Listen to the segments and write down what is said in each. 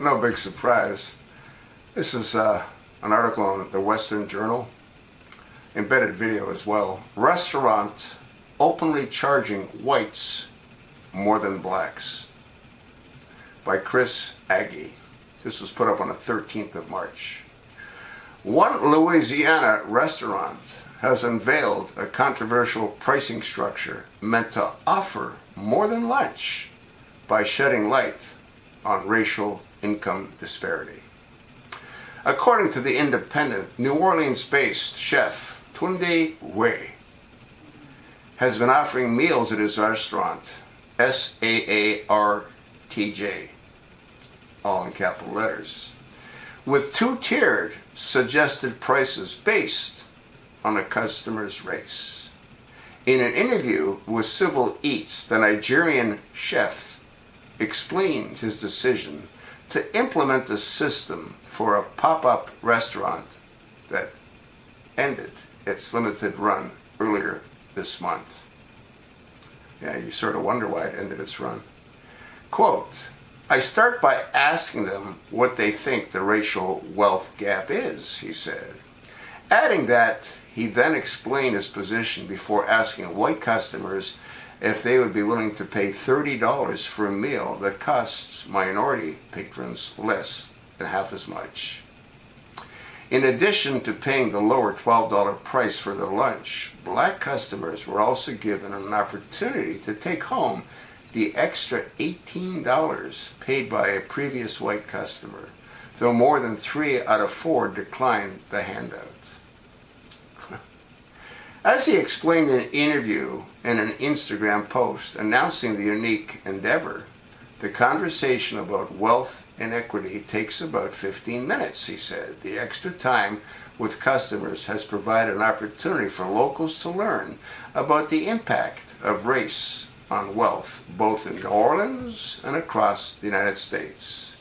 no big surprise. This is an article on the Western Journal, embedded video as well. Restaurant openly charging whites more than blacks, by Chris Aggie. This was put up on the 13th of March. One Louisiana restaurant has unveiled a controversial pricing structure meant to offer more than lunch by shedding light on racial income disparity. According to the Independent, New Orleans-based chef Tunde Wei has been offering meals at his restaurant, SAARTJ, all in capital letters, with two-tiered suggested prices based on a customer's race. In an interview with Civil Eats, the Nigerian chef explained his decision to implement a system for a pop-up restaurant that ended its limited run earlier this month. Yeah, you sort of wonder why it ended its run. Quote, "I start by asking them what they think the racial wealth gap is," he said, adding that he then explained his position before asking white customers if they would be willing to pay $30 for a meal that costs minority patrons less than half as much. In addition to paying the lower $12 price for their lunch, black customers were also given an opportunity to take home the extra $18 paid by a previous white customer, though more than 3 out of 4 declined the handout. As he explained in an interview and an Instagram post announcing the unique endeavor, the conversation about wealth inequity takes about 15 minutes, he said. The extra time with customers has provided an opportunity for locals to learn about the impact of race on wealth, both in New Orleans and across the United States.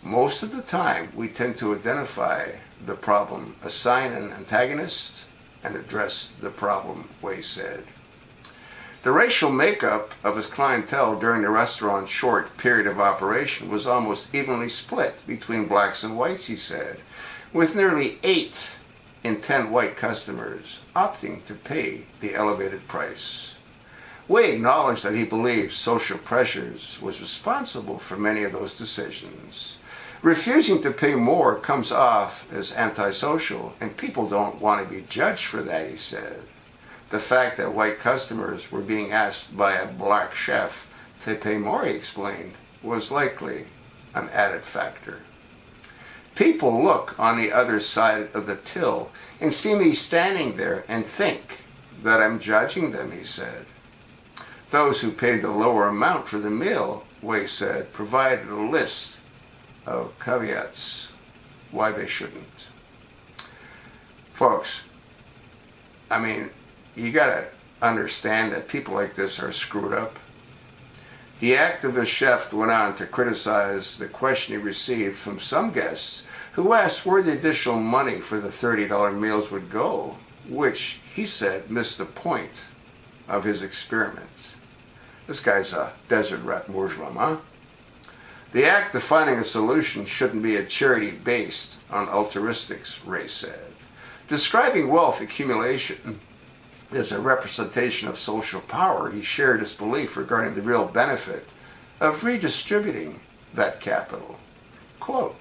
Most of the time, we tend to identify the problem, assign an antagonist, and address the problem, Wei said. The racial makeup of his clientele during the restaurant's short period of operation was almost evenly split between blacks and whites, he said, with nearly 8 in 10 white customers opting to pay the elevated price. Wei acknowledged that he believes social pressures was responsible for many of those decisions. Refusing to pay more comes off as antisocial, and people don't want to be judged for that, he said. The fact that white customers were being asked by a black chef to pay more, he explained, was likely an added factor. People look on the other side of the till and see me standing there and think that I'm judging them, he said. Those who paid the lower amount for the meal, Wei said, provided a list of caveats why they shouldn't. Folks, I mean, you gotta understand that people like this are screwed up. The activist chef went on to criticize the question he received from some guests who asked where the additional money for the $30 meals would go, which he said missed the point of his experiment. This guy's a desert rat Muslim, huh? The act of finding a solution shouldn't be a charity based on altruistics, Ray said. Describing wealth accumulation as a representation of social power, he shared his belief regarding the real benefit of redistributing that capital. Quote,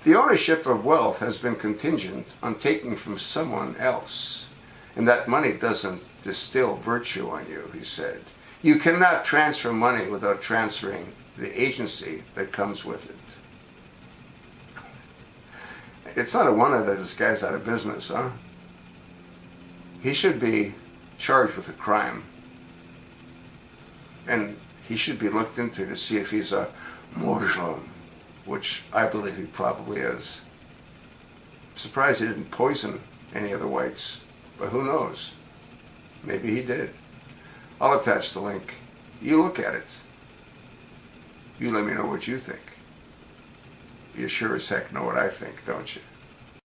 "The ownership of wealth has been contingent on taking from someone else, and that money doesn't distill virtue on you," he said. "You cannot transfer money without transferring the agency that comes with it." It's not a wonder that this guy's out of business, huh? He should be charged with a crime. And he should be looked into to see if he's a Muslim, which I believe he probably is. I'm surprised he didn't poison any of the whites, but who knows? Maybe he did. I'll attach the link. You look at it. You let me know what you think. You sure as heck know what I think, don't you?